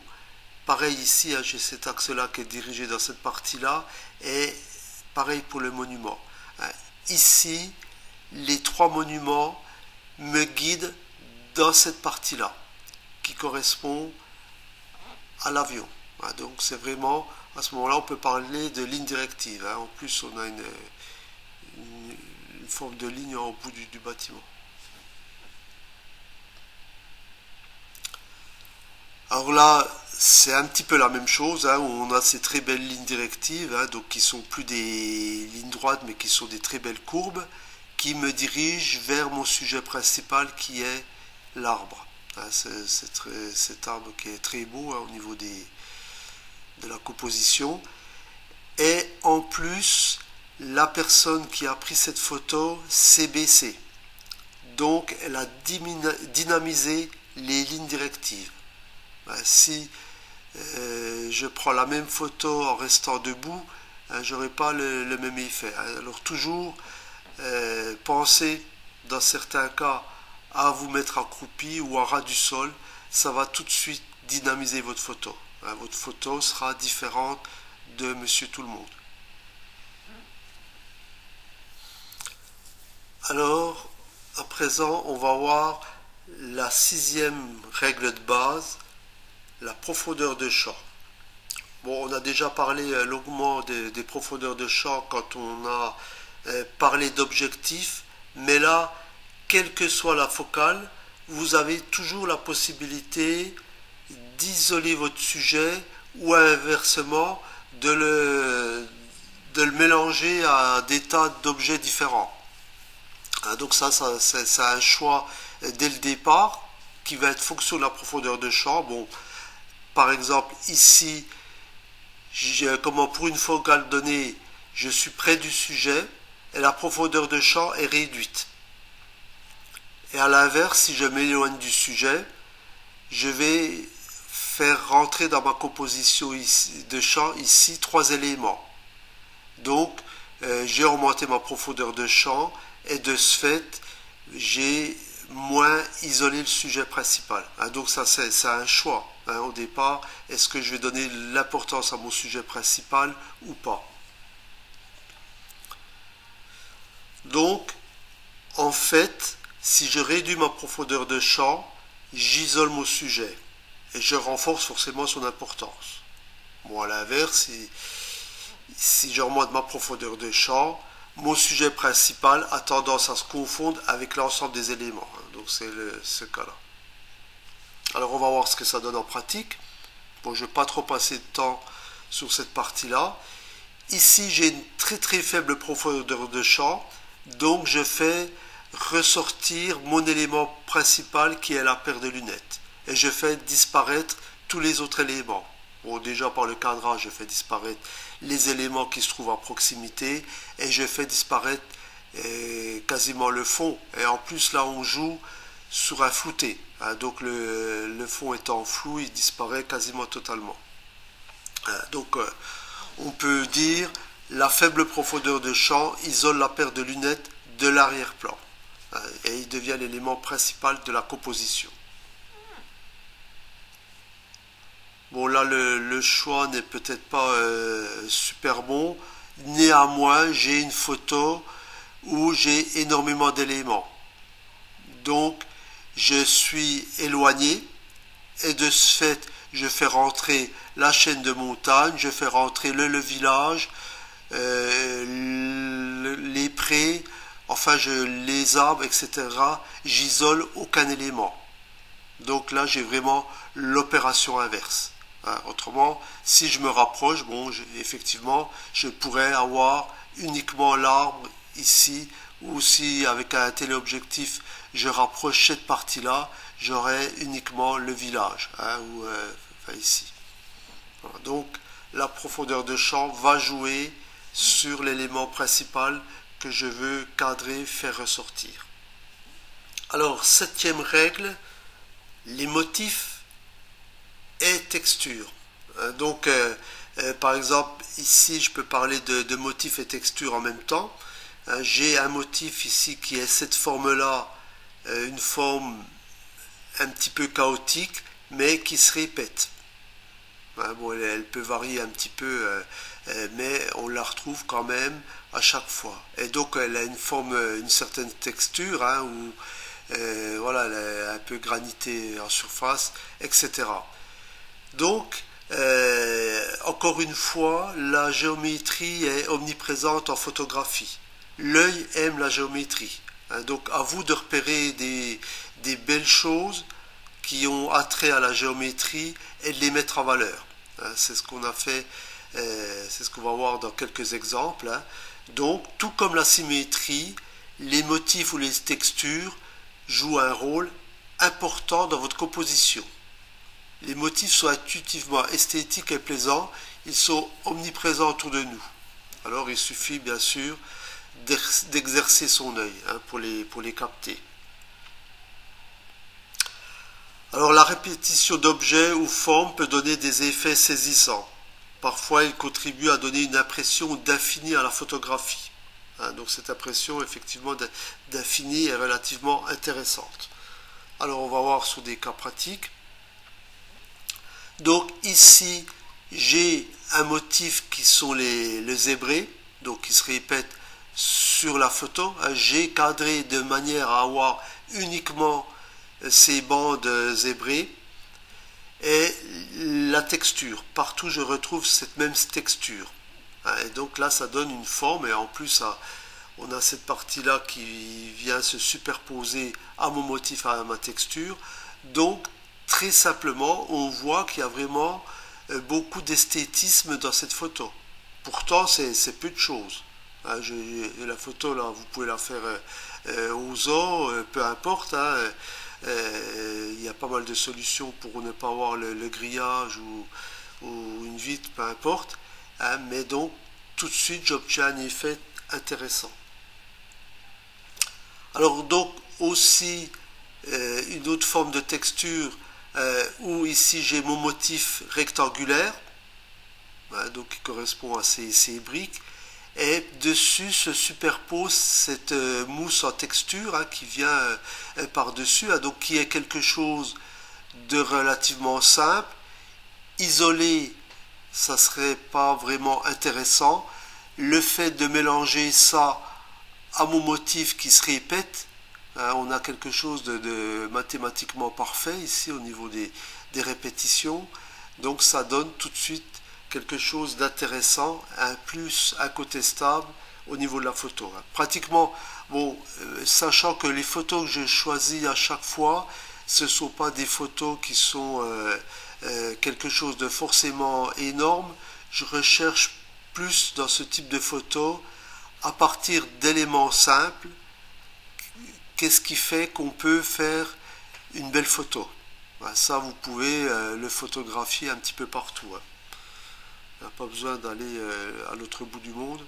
Pareil ici, hein, j'ai cet axe-là qui est dirigé dans cette partie-là, et pareil pour le monument. Ici, les trois monuments me guident dans cette partie-là, qui correspond à l'avion. Donc c'est vraiment, à ce moment-là, on peut parler de ligne directive. En plus, on a une forme de ligne au bout du bâtiment. Alors là, c'est un petit peu la même chose, hein, où on a ces très belles lignes directives, hein, donc qui sont plus des lignes droites, mais qui sont des très belles courbes, qui me dirigent vers mon sujet principal, qui est l'arbre. Hein, cet arbre qui est très beau, hein, au niveau de la composition. Et en plus, la personne qui a pris cette photo s'est baissée. Donc elle a dynamisé les lignes directives. Si je prends la même photo en restant debout, j'aurai pas le même effet. Alors toujours pensez dans certains cas à vous mettre accroupi ou à ras du sol, ça va tout de suite dynamiser votre photo. Votre photo sera différente de Monsieur Tout-le-Monde. Alors, à présent, on va voir la 6e règle de base, la profondeur de champ. Bon, on a déjà parlé longuement des profondeurs de champ quand on a parlé d'objectifs, mais là, quelle que soit la focale, vous avez toujours la possibilité d'isoler votre sujet ou inversement de le mélanger à des tas d'objets différents. Donc ça c'est un choix dès le départ qui va être fonction de la profondeur de champ. Bon, par exemple ici, comme pour une focale donnée, je suis près du sujet et la profondeur de champ est réduite. Et à l'inverse, si je m'éloigne du sujet, je vais faire rentrer dans ma composition de champ ici 3 éléments. Donc, j'ai augmenté ma profondeur de champ et de ce fait, j'ai moins isolé le sujet principal. Donc ça, c'est un choix. Au départ, est-ce que je vais donner l'importance à mon sujet principal ou pas? Donc, en fait, si je réduis ma profondeur de champ, j'isole mon sujet et je renforce forcément son importance. Bon, à l'inverse, si je remonte ma profondeur de champ, mon sujet principal a tendance à se confondre avec l'ensemble des éléments. Donc c'est ce cas-là. Alors on va voir ce que ça donne en pratique. Bon, je ne vais pas trop passer de temps sur cette partie-là. Ici, j'ai une très très faible profondeur de champ, donc je fais ressortir mon élément principal qui est la paire de lunettes. Et je fais disparaître tous les autres éléments. Bon, déjà par le cadrage, je fais disparaître les éléments qui se trouvent à proximité et je fais disparaître quasiment le fond. Et en plus, là, on joue sur un flouté. Donc le fond étant flou, il disparaît quasiment totalement. Donc on peut dire la faible profondeur de champ isole la paire de lunettes de l'arrière-plan. Et il devient l'élément principal de la composition. Bon, là, le choix n'est peut-être pas super bon. Néanmoins, j'ai une photo où j'ai énormément d'éléments. Donc, je suis éloigné et de ce fait, je fais rentrer la chaîne de montagne, je fais rentrer le village, les prés, enfin, les arbres, etc. J'isole aucun élément. Donc là, j'ai vraiment l'opération inverse. Autrement, si je me rapproche, bon, effectivement, je pourrais avoir uniquement l'arbre ici, ou si avec un téléobjectif, je rapproche cette partie-là, j'aurai uniquement le village, enfin ici. Voilà. Donc, la profondeur de champ va jouer sur l'élément principal que je veux cadrer, faire ressortir. Alors, 7e règle, les motifs et texture. Donc, par exemple, ici, je peux parler de motifs et textures en même temps. J'ai un motif ici qui est cette forme-là, une forme un petit peu chaotique, mais qui se répète. Bon, elle peut varier un petit peu, mais on la retrouve quand même à chaque fois. Et donc, elle a une forme, une certaine texture, où voilà, elle est un peu granitée en surface, etc. Donc, encore une fois, la géométrie est omniprésente en photographie. L'œil aime la géométrie. Donc, à vous de repérer des belles choses qui ont attrait à la géométrie et de les mettre en valeur. C'est ce qu'on a fait, c'est ce qu'on va voir dans quelques exemples. Donc, tout comme la symétrie, les motifs ou les textures jouent un rôle important dans votre composition. Les motifs sont intuitivement esthétiques et plaisants, ils sont omniprésents autour de nous. Alors il suffit bien sûr d'exercer son œil pour les capter. Alors la répétition d'objets ou formes peut donner des effets saisissants. Parfois, il contribue à donner une impression d'infini à la photographie. Donc cette impression effectivement d'infini est relativement intéressante. Alors on va voir sur des cas pratiques. Donc ici, j'ai un motif qui sont les zébrés, donc qui se répètent sur la photo. J'ai cadré de manière à avoir uniquement ces bandes zébrées. Et la texture, partout je retrouve cette même texture. Et donc là ça donne une forme et en plus on a cette partie là qui vient se superposer à mon motif, à ma texture. Donc très simplement on voit qu'il y a vraiment beaucoup d'esthétisme dans cette photo. Pourtant c'est peu de choses. La photo là vous pouvez la faire aux os, peu importe. Il y a pas mal de solutions pour ne pas avoir le grillage ou une vitre, peu importe. Mais donc, tout de suite, j'obtiens un effet intéressant. Alors, donc, aussi, une autre forme de texture où ici j'ai mon motif rectangulaire, donc qui correspond à ces briques. Et dessus se superpose cette mousse en texture qui vient par-dessus, donc qui est quelque chose de relativement simple. Isolé, ça serait pas vraiment intéressant. Le fait de mélanger ça à mon motif qui se répète, on a quelque chose de mathématiquement parfait ici au niveau des répétitions. Donc ça donne tout de suite quelque chose d'intéressant, un côté stable au niveau de la photo. Pratiquement, bon, sachant que les photos que je choisis à chaque fois, ce ne sont pas des photos qui sont quelque chose de forcément énorme. Je recherche plus dans ce type de photos à partir d'éléments simples. Qu'est-ce qui fait qu'on peut faire une belle photo? Ça, vous pouvez le photographier un petit peu partout. Il n'y a pas besoin d'aller à l'autre bout du monde.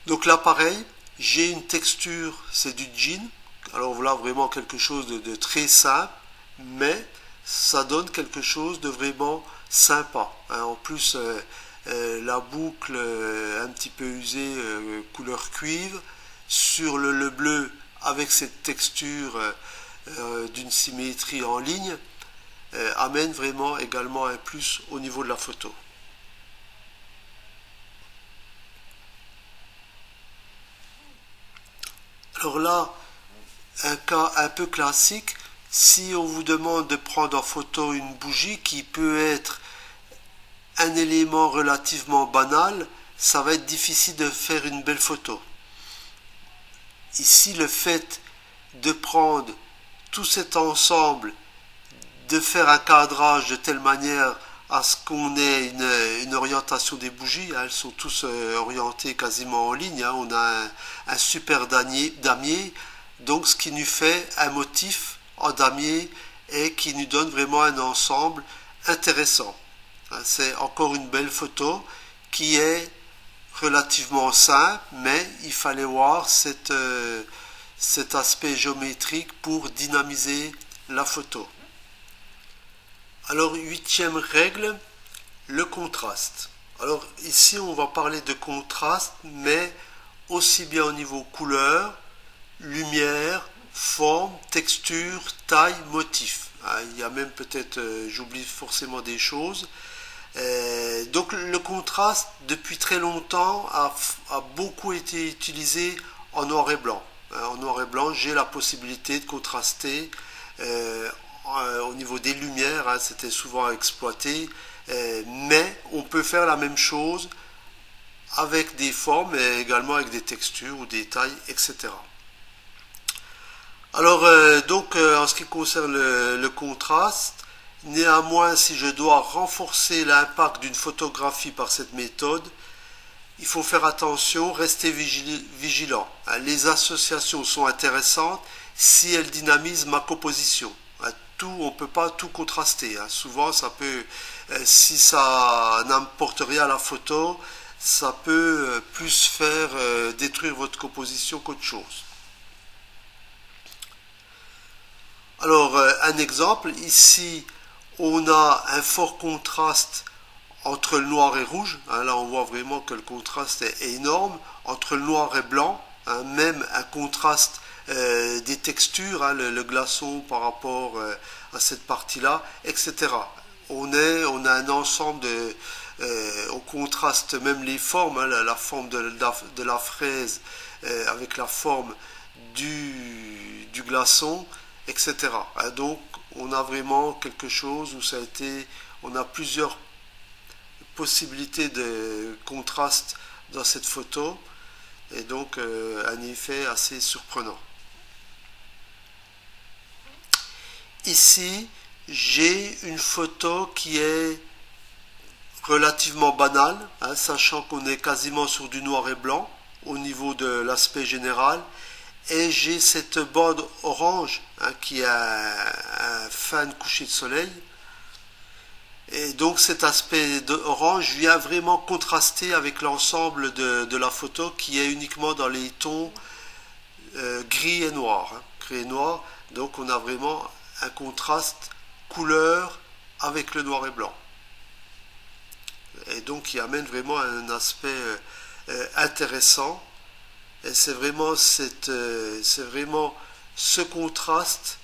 Donc là, pareil, j'ai une texture, c'est du jean. Alors voilà, vraiment quelque chose de très simple, mais ça donne quelque chose de vraiment sympa. En plus, la boucle un petit peu usée, couleur cuivre, sur le bleu avec cette texture d'une symétrie en ligne, amène vraiment également un plus au niveau de la photo. Alors là, un cas un peu classique, si on vous demande de prendre en photo une bougie qui peut être un élément relativement banal, ça va être difficile de faire une belle photo. Ici, le fait de prendre tout cet ensemble, de faire un cadrage de telle manière à ce qu'on ait une orientation des bougies, elles sont tous orientées quasiment en ligne, on a un super damier, donc ce qui nous fait un motif en damier et qui nous donne vraiment un ensemble intéressant. C'est encore une belle photo qui est relativement simple, mais il fallait voir cet aspect géométrique pour dynamiser la photo. Alors, 8e règle, le contraste. Alors ici, on va parler de contraste, mais aussi bien au niveau couleur, lumière, forme, texture, taille, motif. Il y a même peut-être, j'oublie forcément des choses. Donc le contraste, depuis très longtemps, a beaucoup été utilisé en noir et blanc. En noir et blanc, j'ai la possibilité de contraster au niveau des lumières, c'était souvent exploité, mais on peut faire la même chose avec des formes et également avec des textures ou des tailles, etc. Alors, en ce qui concerne le contraste, néanmoins, si je dois renforcer l'impact d'une photographie par cette méthode, il faut faire attention, rester vigilant. Les associations sont intéressantes si elles dynamisent ma composition. On ne peut pas tout contraster. Souvent, ça peut, si ça n'apporte rien à la photo, ça peut plus faire détruire votre composition qu'autre chose. Alors, un exemple, ici, on a un fort contraste entre le noir et rouge. Hein, là, on voit vraiment que le contraste est énorme. Entre le noir et blanc, hein, même un contraste des textures, hein, le glaçon par rapport à cette partie-là, etc. On a un ensemble on contraste même les formes, hein, la forme de la fraise avec la forme du glaçon, etc. Donc on a vraiment quelque chose où on a plusieurs possibilités de contraste dans cette photo et donc un effet assez surprenant. Ici, j'ai une photo qui est relativement banale, hein, sachant qu'on est quasiment sur du noir et blanc au niveau de l'aspect général. Et j'ai cette bande orange, hein, qui a un fin coucher de soleil. Et donc cet aspect orange vient vraiment contraster avec l'ensemble de la photo qui est uniquement dans les tons gris et noir. Hein, gris et noir. Donc on a vraiment un contraste couleur avec le noir et blanc. Et donc qui amène vraiment un aspect intéressant. Et c'est vraiment ce contraste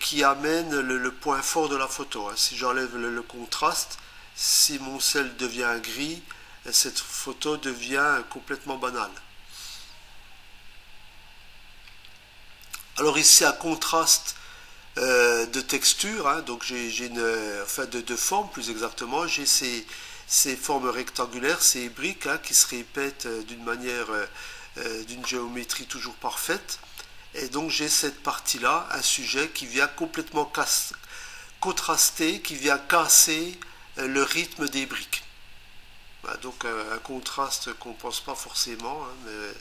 qui amène le point fort de la photo. Hein. Si j'enlève le contraste, si mon ciel devient gris, cette photo devient complètement banale. Alors ici un contraste de texture, hein, donc j'ai enfin de forme plus exactement, j'ai ces formes rectangulaires, ces briques, hein, qui se répètent d'une manière, d'une géométrie toujours parfaite. Et donc j'ai cette partie-là, un sujet qui vient complètement contraster, qui vient casser le rythme des briques. Voilà, donc un contraste qu'on ne pense pas forcément, hein, mais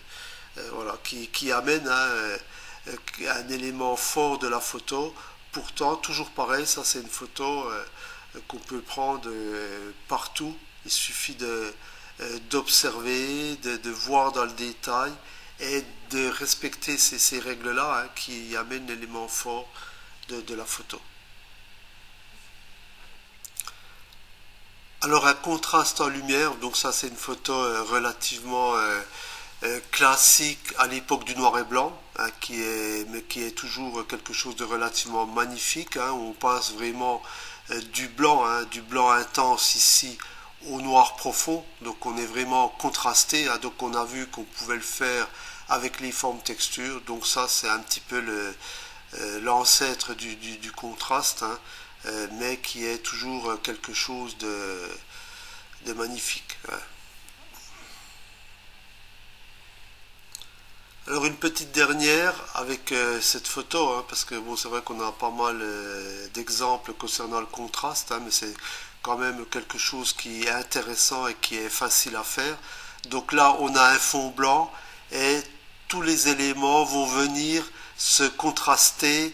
voilà, qui amène un élément fort de la photo. Pourtant, toujours pareil, ça c'est une photo qu'on peut prendre partout. Il suffit d'observer, de voir dans le détail et de respecter ces règles-là, hein, qui amènent l'élément fort de la photo. Alors un contraste en lumière, donc ça c'est une photo relativement classique à l'époque du noir et blanc, hein, mais qui est toujours quelque chose de relativement magnifique, hein, où on passe vraiment du blanc intense ici au noir profond, donc on est vraiment contrasté, hein, donc on a vu qu'on pouvait le faire avec les formes textures, donc ça c'est un petit peu l'ancêtre du contraste, hein, mais qui est toujours quelque chose de magnifique. Ouais. Alors une petite dernière avec cette photo, hein, parce que bon, c'est vrai qu'on a pas mal d'exemples concernant le contraste, hein, mais c'est quand même quelque chose qui est intéressant et qui est facile à faire. Donc là on a un fond blanc et tous les éléments vont venir se contraster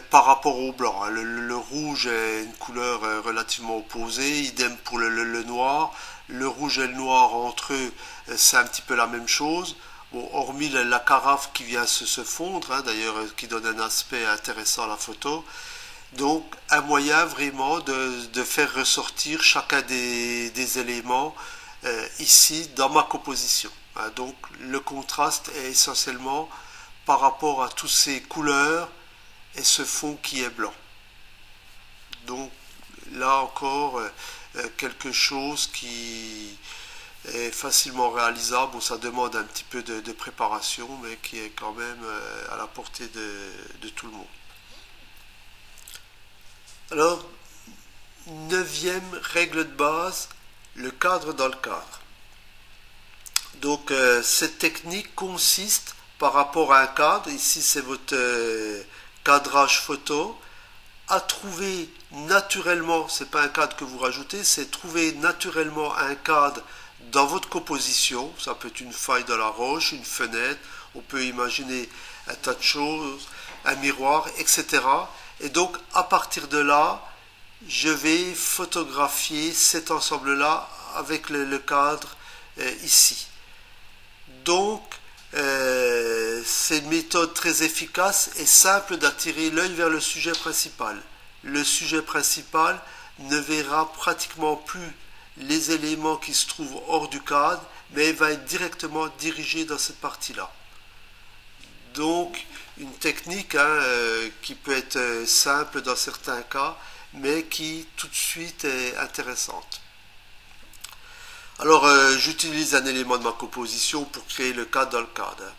par rapport au blanc. Hein. Le rouge est une couleur relativement opposée, idem pour le noir. Le rouge et le noir entre eux, c'est un petit peu la même chose. Bon, hormis la carafe qui vient se fondre, hein, d'ailleurs, qui donne un aspect intéressant à la photo. Donc, un moyen vraiment de faire ressortir chacun des éléments ici dans ma composition. Hein. Donc, le contraste est essentiellement par rapport à toutes ces couleurs et ce fond qui est blanc. Donc, là encore, quelque chose qui est facilement réalisable. Bon, ça demande un petit peu de préparation, mais qui est quand même à la portée de tout le monde. Alors, neuvième règle de base, le cadre dans le cadre. Donc, cette technique consiste par rapport à un cadre, ici c'est votre cadrage photo, à trouver naturellement, c'est pas un cadre que vous rajoutez, c'est trouver naturellement un cadre dans votre composition. Ça peut être une faille dans la roche, une fenêtre, on peut imaginer un tas de choses, un miroir, etc. Et donc à partir de là, je vais photographier cet ensemble-là avec le cadre ici. Donc c'est c'est une méthode très efficace et simple d'attirer l'œil vers le sujet principal. Le sujet principal ne verra pratiquement plus les éléments qui se trouvent hors du cadre, mais il va être directement dirigé dans cette partie-là. Donc, une technique qui peut être simple dans certains cas, mais qui tout de suite est intéressante. Alors, j'utilise un élément de ma composition pour créer le cadre dans le cadre.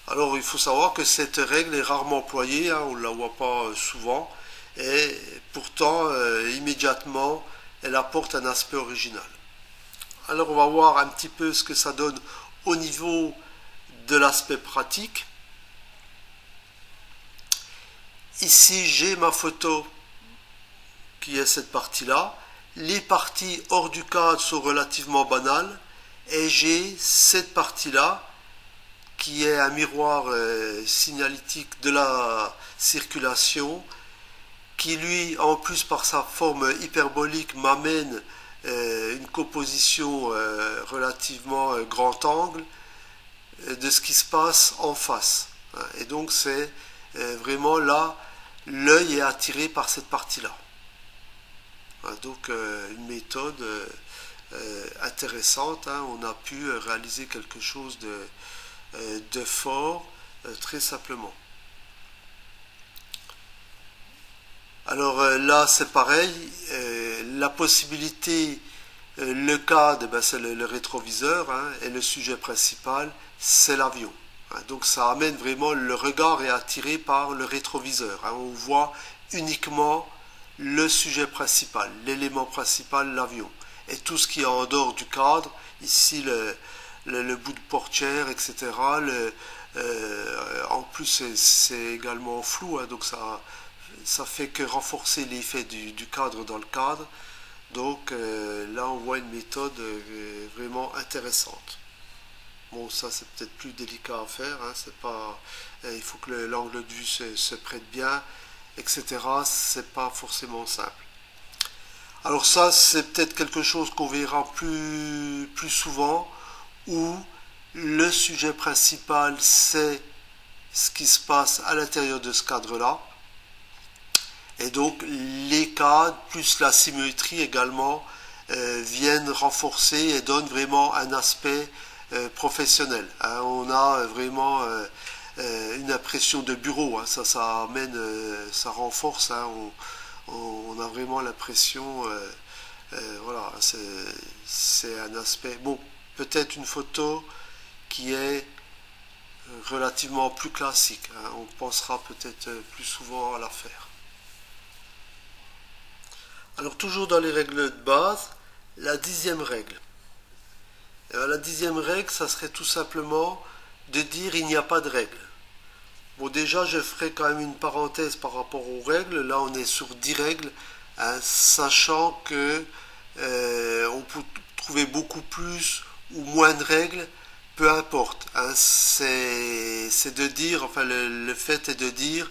Alors, il faut savoir que cette règle est rarement employée, on ne la voit pas souvent, et pourtant, immédiatement, elle apporte un aspect original. Alors, on va voir un petit peu ce que ça donne au niveau de l'aspect pratique. Ici, j'ai ma photo qui est cette partie-là. Les parties hors du cadre sont relativement banales. Et j'ai cette partie-là qui est un miroir signalétique de la circulation qui, lui, en plus par sa forme hyperbolique, m'amène une composition relativement grand angle de ce qui se passe en face. Et donc, c'est vraiment là, l'œil est attiré par cette partie-là. Donc une méthode intéressante, on a pu réaliser quelque chose de fort très simplement. Alors là c'est pareil, la possibilité, le cadre c'est le rétroviseur et le sujet principal c'est l'avion. Donc ça amène vraiment, le regard est attiré par le rétroviseur. On voit uniquement le sujet principal, l'élément principal, l'avion. Et tout ce qui est en dehors du cadre, ici le bout de portière, etc. En plus c'est également flou, donc ça fait que renforcer l'effet du cadre dans le cadre. Donc là on voit une méthode vraiment intéressante. Bon, ça c'est peut-être plus délicat à faire, c'est pas, il faut que l'angle de vue se prête bien, etc. C'est pas forcément simple. Alors ça c'est peut-être quelque chose qu'on verra plus souvent, où le sujet principal c'est ce qui se passe à l'intérieur de ce cadre-là. Et donc les cadres plus la symétrie également viennent renforcer et donnent vraiment un aspect professionnel. On a vraiment une impression de bureau, ça amène, ça renforce, on a vraiment l'impression, voilà, c'est un aspect. Bon, peut-être une photo qui est relativement plus classique, on pensera peut-être plus souvent à la faire. Alors toujours dans les règles de base, la 10e règle. Alors, la 10e règle, ça serait tout simplement de dire il n'y a pas de règle. Bon, déjà, je ferai quand même une parenthèse par rapport aux règles. Là, on est sur 10 règles, sachant que on peut trouver beaucoup plus ou moins de règles, peu importe. C'est de dire, enfin, le fait est de dire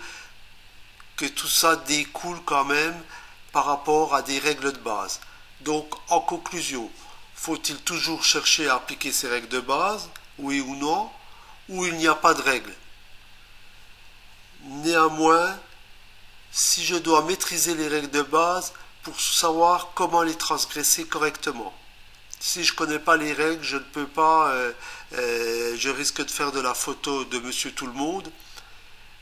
que tout ça découle quand même par rapport à des règles de base. Donc, en conclusion, faut-il toujours chercher à appliquer ces règles de base, oui ou non, ou il n'y a pas de règles? Néanmoins, si je dois maîtriser les règles de base pour savoir comment les transgresser correctement. Si je ne connais pas les règles, je ne peux pas, je risque de faire de la photo de Monsieur Tout-le-Monde,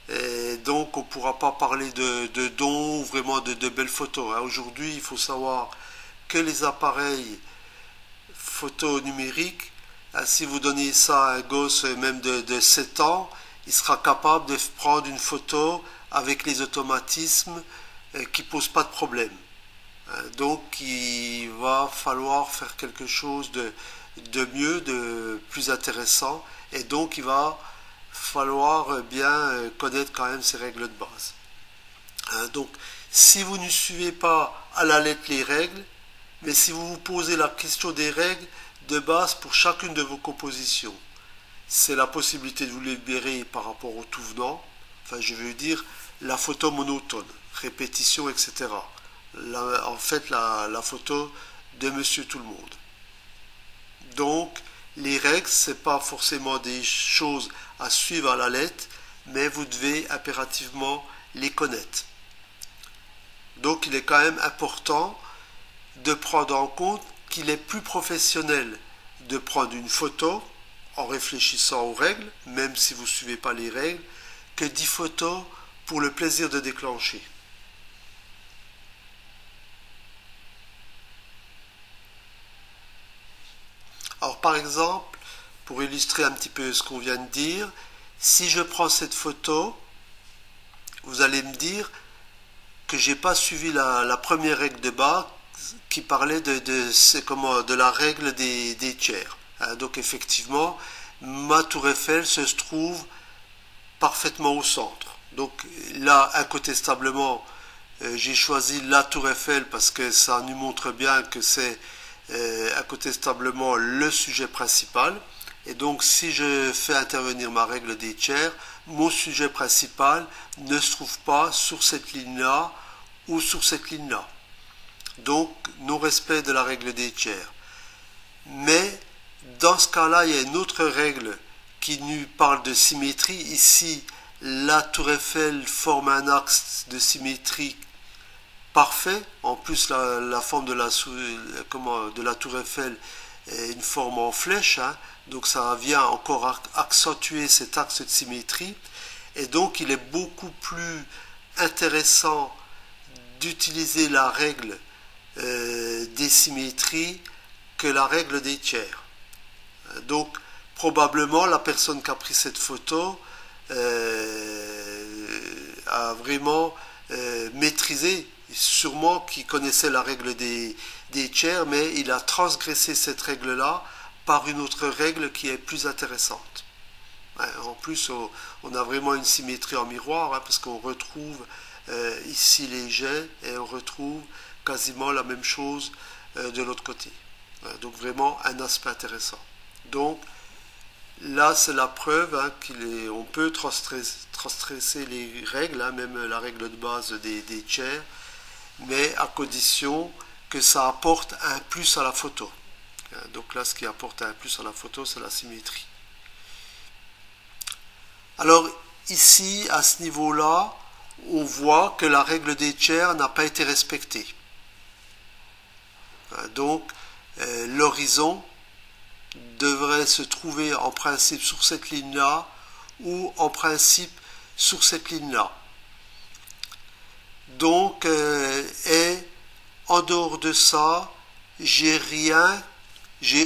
et donc on ne pourra pas parler de dons ou vraiment de belles photos. Aujourd'hui, il faut savoir que les appareils photo numérique, si vous donnez ça à un gosse même de 7 ans, il sera capable de prendre une photo avec les automatismes qui ne posent pas de problème. Donc il va falloir faire quelque chose de mieux, de plus intéressant, et donc il va falloir bien connaître quand même ces règles de base. Donc si vous ne suivez pas à la lettre les règles, mais si vous vous posez la question des règles de base pour chacune de vos compositions, c'est la possibilité de vous libérer par rapport au tout venant, enfin je veux dire la photo monotone, répétition, etc. En fait la photo de Monsieur Tout-le-Monde. Donc les règles, c'est pas forcément des choses à suivre à la lettre, mais vous devez impérativement les connaître. Donc il est quand même important de prendre en compte qu'il est plus professionnel de prendre une photo en réfléchissant aux règles, même si vous ne suivez pas les règles, que 10 photos pour le plaisir de déclencher. Alors par exemple, pour illustrer un petit peu ce qu'on vient de dire, si je prends cette photo, vous allez me dire que j'ai pas suivi la première règle de base qui parlait de la règle des tiers. Donc effectivement, ma tour Eiffel se trouve parfaitement au centre. Donc là, incontestablement, j'ai choisi la tour Eiffel parce que ça nous montre bien que c'est incontestablement le sujet principal. Et donc si je fais intervenir ma règle des tiers, mon sujet principal ne se trouve pas sur cette ligne-là ou sur cette ligne-là. Donc non-respect de la règle des tiers. Mais dans ce cas-là, il y a une autre règle qui nous parle de symétrie. Ici, la tour Eiffel forme un axe de symétrie parfait. En plus, la forme de la tour Eiffel est une forme en flèche. Donc ça vient encore accentuer cet axe de symétrie. Et donc il est beaucoup plus intéressant d'utiliser la règle des symétries que la règle des tiers. Donc probablement la personne qui a pris cette photo a vraiment maîtrisé, sûrement qui connaissait la règle des tiers, mais il a transgressé cette règle-là par une autre règle qui est plus intéressante. En plus, on a vraiment une symétrie en miroir, parce qu'on retrouve ici les jets et on retrouve quasiment la même chose de l'autre côté. Donc vraiment un aspect intéressant. Donc là, c'est la preuve qu'on peut transgresser les règles, même la règle de base des tiers, mais à condition que ça apporte un plus à la photo. Donc là, ce qui apporte un plus à la photo, c'est la symétrie. Alors ici, à ce niveau-là, on voit que la règle des tiers n'a pas été respectée. Donc l'horizon devrait se trouver en principe sur cette ligne-là ou en principe sur cette ligne-là. Donc, et en dehors de ça, j'ai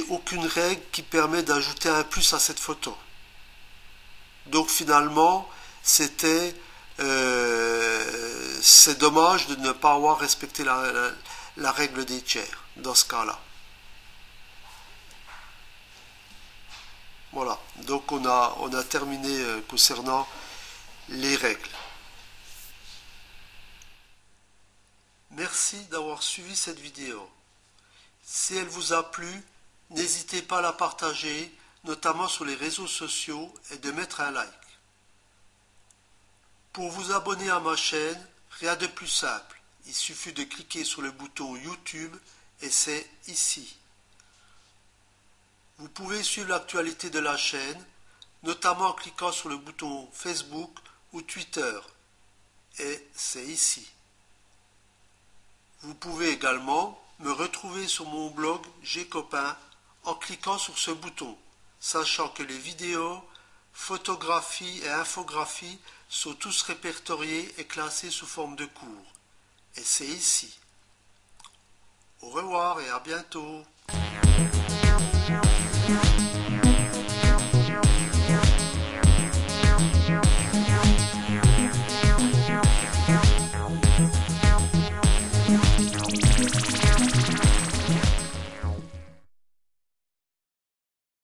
aucune règle qui permet d'ajouter un plus à cette photo. Donc finalement, c'est dommage de ne pas avoir respecté la règle des tiers dans ce cas-là. Voilà, donc on a terminé concernant les règles. Merci d'avoir suivi cette vidéo. Si elle vous a plu, n'hésitez pas à la partager, notamment sur les réseaux sociaux, et de mettre un like. Pour vous abonner à ma chaîne, rien de plus simple. Il suffit de cliquer sur le bouton YouTube et c'est ici. Vous pouvez suivre l'actualité de la chaîne, notamment en cliquant sur le bouton Facebook ou Twitter. Et c'est ici. Vous pouvez également me retrouver sur mon blog Gcopain en cliquant sur ce bouton, sachant que les vidéos, photographies et infographies sont tous répertoriés et classés sous forme de cours. Et c'est ici. Au revoir et à bientôt.